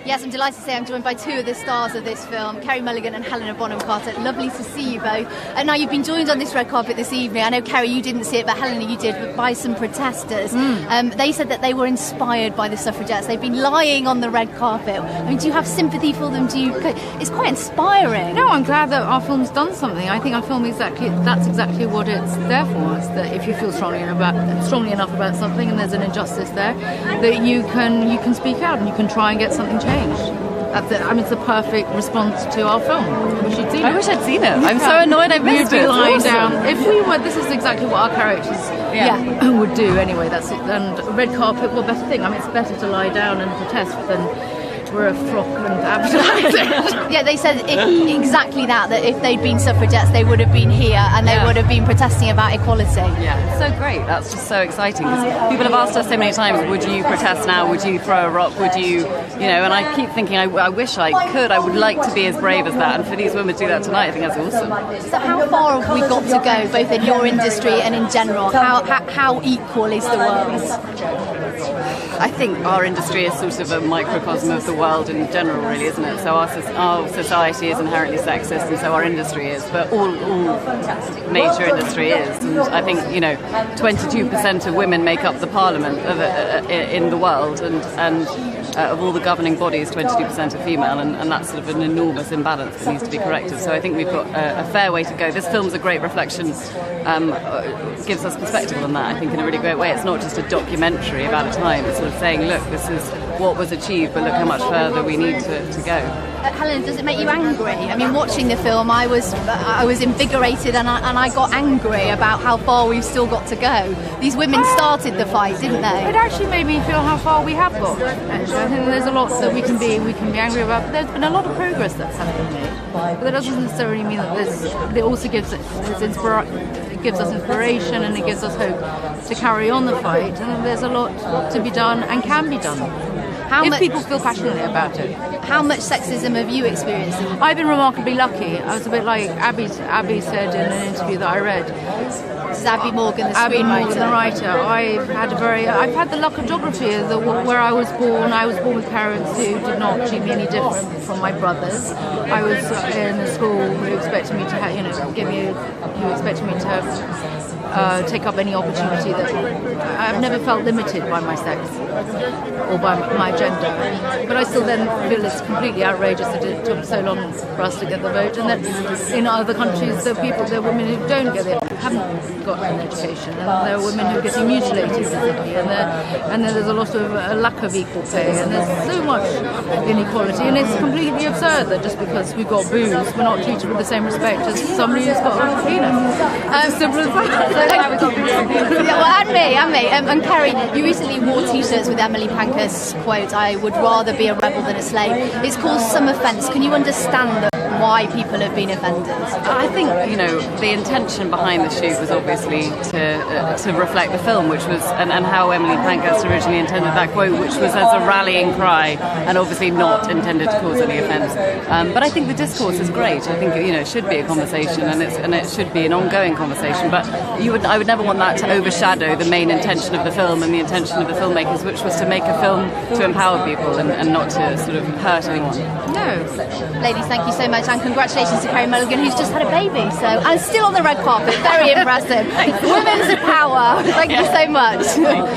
Yes, I'm delighted to say I'm joined by two of the stars of this film, Carey Mulligan and Helena Bonham-Carter. Lovely to see you both. And now you've been joined on this red carpet this evening. I know, Carey, you didn't see it, but Helena, you did, but by some protesters. They said that they were inspired by the suffragettes. They've been lying on the red carpet. I mean, do you have sympathy for them? It's quite inspiring. No, I'm glad that our film's done something. I think our film that's exactly what it's there for. It's that if you feel strongly enough about something and there's an injustice there, that you can speak out and you can try and get something changed. It's the perfect response to our film. I wish I'd seen it. I'm so annoyed I missed it. Lying down. If we were, this is exactly what our characters would do anyway. That's it. And red carpet, what better thing? I mean, it's better to lie down and protest than wear a frock and advertise it. Yeah, they said exactly that if they'd been suffragettes, they would have been here and they would have been protesting about equality. Yeah, it's so great. That's just so exciting. People have asked us so many times, would you protest now? Would you throw a rock? Would you, and I keep thinking, I wish I could. I would like to be as brave as that. And for these women to do that tonight, I think that's awesome. So how far have we got to go, both in your industry and in general? How equal is the world? I think our industry is sort of a microcosm of the world in general, really, isn't it? So our society is inherently sexist, and so our industry is, but all major industry is. And I think 22% of women make up the parliament in the world, and of all the governing bodies, 22% are female, and that's sort of an enormous imbalance that needs to be corrected. So I think we've got a fair way to go. This film's a great reflection, gives us perspective on that, I think, in a really great way. It's not just a documentary about a time, it's sort of saying, look, this is what was achieved, but look how much further we need to go. Helen, does it make you angry? I mean, watching the film, I was invigorated and I got angry about how far we've still got to go. These women started the fight, didn't they? It actually made me feel how far we have got. Actually, I think there's a lot that we can be angry about, but there's been a lot of progress that's happened made. But that doesn't necessarily mean that it also gives us inspiration and it gives us hope to carry on the fight. And there's a lot to be done and can be done. If people feel passionately about it. How much sexism have you experienced? I've been remarkably lucky. I was a bit like Abby said in an interview that I read. This is Abby Morgan, the screenwriter. Morgan, the writer. I've had the luck of geography. Where I was born with parents who did not treat me any different from my brothers. I was in a school who expected me to take up any opportunity that I've never felt limited by my sex or by my gender, but I still then feel it's completely outrageous that it took so long for us to get the vote, and that in other countries there are women who haven't got an education, and there are women who are getting mutilated physically, and then there's a lot of lack of equal pay, and there's so much inequality, and it's completely absurd that just because we've got boobs we're not treated with the same respect as somebody who's got a penis. Simple as that. And me. And Carey, you recently wore T-shirts with Emmeline Pankhurst's quote, "I would rather be a rebel than a slave." It's caused some offence. Can you understand why people have been offended? I think the intention behind the shoot was obviously to reflect the film, which was and how Emmeline Pankhurst originally intended that quote, which was as a rallying cry, and obviously not intended to cause any offence. But I think the discourse is great. I think it should be a conversation, and it should be an ongoing conversation. But I would never want that to overshadow the main intention of the film and the intention of the filmmakers, which was to make a film to empower people and not to sort of hurt anyone. No. Ladies, thank you so much, and congratulations to Carey Mulligan, who's just had a baby, and still on the red carpet. Very impressive. Women's power. Thank you so much. Thank you.